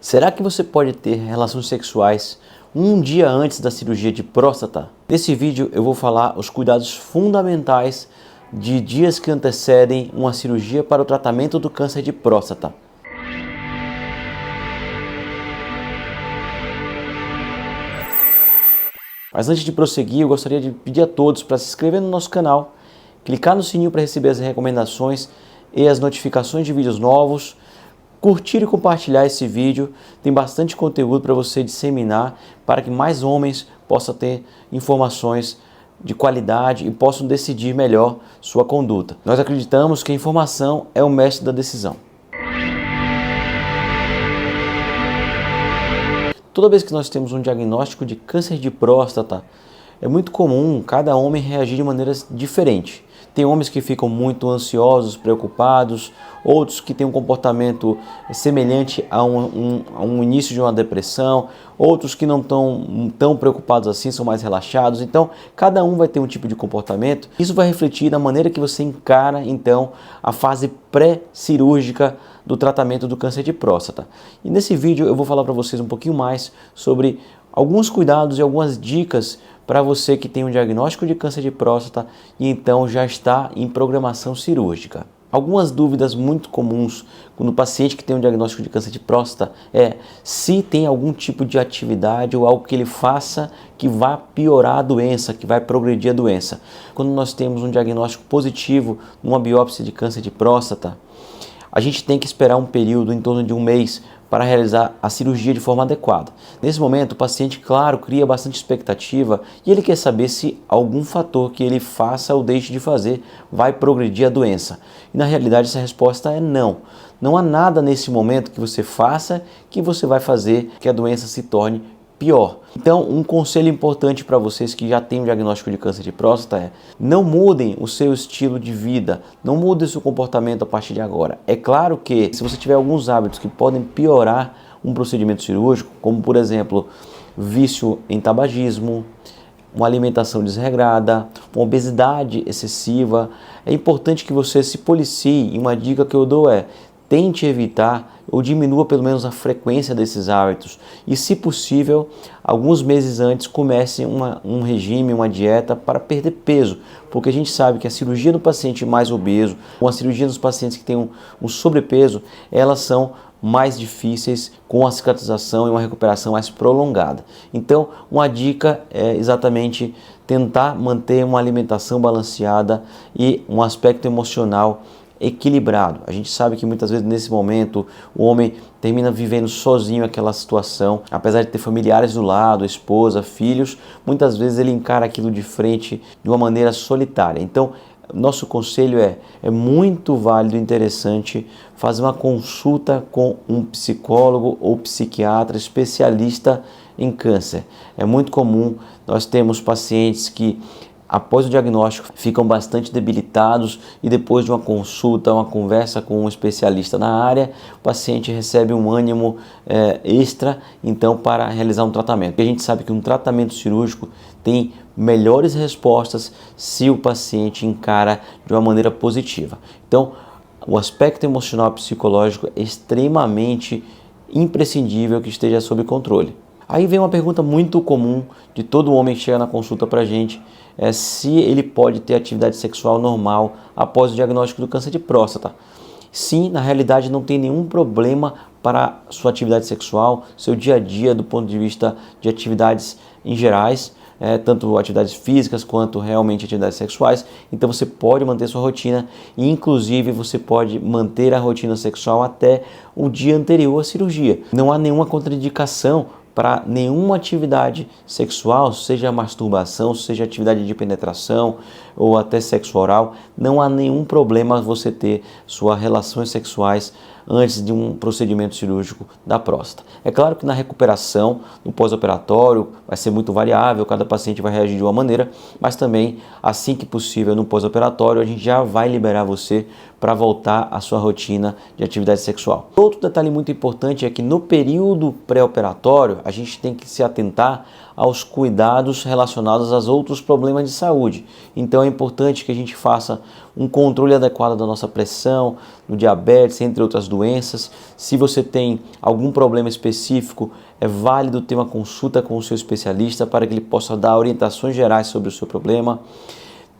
Será que você pode ter relações sexuais um dia antes da cirurgia de próstata? Nesse vídeo eu vou falar os cuidados fundamentais de dias que antecedem uma cirurgia para o tratamento do câncer de próstata. Mas antes de prosseguir, eu gostaria de pedir a todos para se inscrever no nosso canal, clicar no sininho para receber as recomendações e as notificações de vídeos novos, curtir e compartilhar esse vídeo. Tem bastante conteúdo para você disseminar para que mais homens possam ter informações de qualidade e possam decidir melhor sua conduta. Nós acreditamos que a informação é o mestre da decisão. Toda vez que nós temos um diagnóstico de câncer de próstata, é muito comum cada homem reagir de maneiras diferentes. Tem homens que ficam muito ansiosos, preocupados, outros que têm um comportamento semelhante a um início de uma depressão, outros que não estão tão preocupados assim, são mais relaxados. Então, cada um vai ter um tipo de comportamento. Isso vai refletir na maneira que você encara, então, a fase pré-cirúrgica do tratamento do câncer de próstata. E nesse vídeo eu vou falar para vocês um pouquinho mais sobre alguns cuidados e algumas dicas para você que tem um diagnóstico de câncer de próstata e então já está em programação cirúrgica. Algumas dúvidas muito comuns quando o paciente que tem um diagnóstico de câncer de próstata é se tem algum tipo de atividade ou algo que ele faça que vá piorar a doença, que vai progredir a doença. Quando nós temos um diagnóstico positivo numa biópsia de câncer de próstata, a gente tem que esperar um período em torno de um mês para realizar a cirurgia de forma adequada. Nesse momento, o paciente, claro, cria bastante expectativa e ele quer saber se algum fator que ele faça ou deixe de fazer vai progredir a doença. E na realidade essa resposta é não. Não há nada nesse momento que você faça que você vai fazer que a doença se torne pior. Então, um conselho importante para vocês que já têm um diagnóstico de câncer de próstata é: não mudem o seu estilo de vida, não mudem o seu comportamento a partir de agora. É claro que se você tiver alguns hábitos que podem piorar um procedimento cirúrgico, como por exemplo, vício em tabagismo, uma alimentação desregrada, uma obesidade excessiva, é importante que você se policie. E uma dica que eu dou é: tente evitar ou diminua pelo menos a frequência desses hábitos e, se possível, alguns meses antes comece um regime, uma dieta para perder peso, porque a gente sabe que a cirurgia do paciente mais obeso ou a cirurgia dos pacientes que têm um sobrepeso, elas são mais difíceis, com a cicatrização e uma recuperação mais prolongada. Então, uma dica é exatamente tentar manter uma alimentação balanceada e um aspecto emocional equilibrado. A gente sabe que muitas vezes nesse momento o homem termina vivendo sozinho aquela situação, apesar de ter familiares do lado, esposa, filhos, muitas vezes ele encara aquilo de frente de uma maneira solitária. Então, nosso conselho é muito válido e interessante fazer uma consulta com um psicólogo ou psiquiatra especialista em câncer. É muito comum, nós temos pacientes que após o diagnóstico ficam bastante debilitados e depois de uma consulta, uma conversa com um especialista na área, o paciente recebe um ânimo extra então para realizar um tratamento. E a gente sabe que um tratamento cirúrgico tem melhores respostas se o paciente encara de uma maneira positiva. Então, o aspecto emocional e psicológico é extremamente imprescindível que esteja sob controle. Aí vem uma pergunta muito comum de todo homem que chega na consulta para a gente, é se ele pode ter atividade sexual normal após o diagnóstico do câncer de próstata. Sim, na realidade não tem nenhum problema para sua atividade sexual, seu dia a dia do ponto de vista de atividades em gerais, tanto atividades físicas quanto realmente atividades sexuais. Então você pode manter sua rotina e inclusive você pode manter a rotina sexual até o dia anterior à cirurgia. Não há nenhuma contraindicação para nenhuma atividade sexual, seja masturbação, seja atividade de penetração ou até sexo oral. Não há nenhum problema você ter suas relações sexuais antes de um procedimento cirúrgico da próstata. É claro que na recuperação, no pós-operatório, vai ser muito variável, cada paciente vai reagir de uma maneira, mas também, assim que possível, no pós-operatório, a gente já vai liberar você para voltar à sua rotina de atividade sexual. Outro detalhe muito importante é que no período pré-operatório, a gente tem que se atentar aos cuidados relacionados aos outros problemas de saúde. Então é importante que a gente faça um controle adequado da nossa pressão, do diabetes, entre outras doenças. Se você tem algum problema específico, é válido ter uma consulta com o seu especialista para que ele possa dar orientações gerais sobre o seu problema.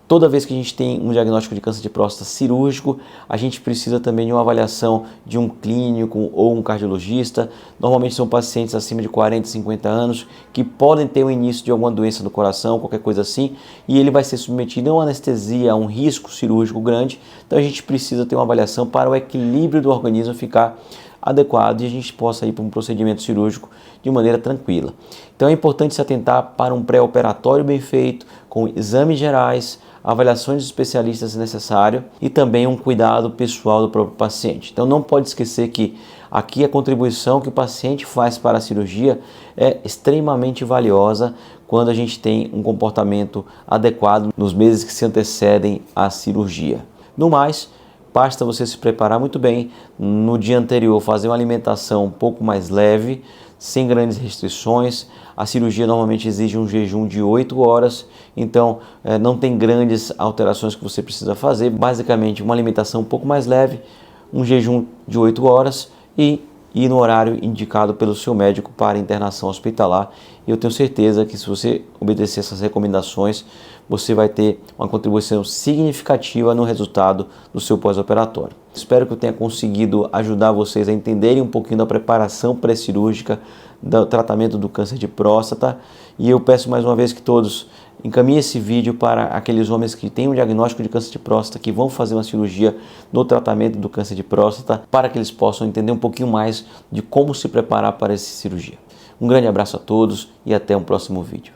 Toda vez que a gente tem um diagnóstico de câncer de próstata cirúrgico, a gente precisa também de uma avaliação de um clínico ou um cardiologista. Normalmente são pacientes acima de 40, 50 anos que podem ter o início de alguma doença do coração, qualquer coisa assim, e ele vai ser submetido a uma anestesia, a um risco cirúrgico grande. Então a gente precisa ter uma avaliação para o equilíbrio do organismo ficar adequado e a gente possa ir para um procedimento cirúrgico de maneira tranquila. Então é importante se atentar para um pré-operatório bem feito, com exames gerais, avaliações de especialistas se necessário e também um cuidado pessoal do próprio paciente. Então não pode esquecer que aqui a contribuição que o paciente faz para a cirurgia é extremamente valiosa quando a gente tem um comportamento adequado nos meses que se antecedem à cirurgia. No mais, basta você se preparar muito bem, no dia anterior fazer uma alimentação um pouco mais leve, sem grandes restrições. A cirurgia normalmente exige um jejum de 8 horas, então não tem grandes alterações que você precisa fazer. Basicamente uma alimentação um pouco mais leve, um jejum de 8 horas e ir no horário indicado pelo seu médico para internação hospitalar. E eu tenho certeza que se você obedecer essas recomendações, você vai ter uma contribuição significativa no resultado do seu pós-operatório. Espero que eu tenha conseguido ajudar vocês a entenderem um pouquinho da preparação pré-cirúrgica, do tratamento do câncer de próstata. E eu peço mais uma vez que todos encaminhem esse vídeo para aqueles homens que têm um diagnóstico de câncer de próstata, que vão fazer uma cirurgia no tratamento do câncer de próstata, para que eles possam entender um pouquinho mais de como se preparar para essa cirurgia. Um grande abraço a todos e até um próximo vídeo.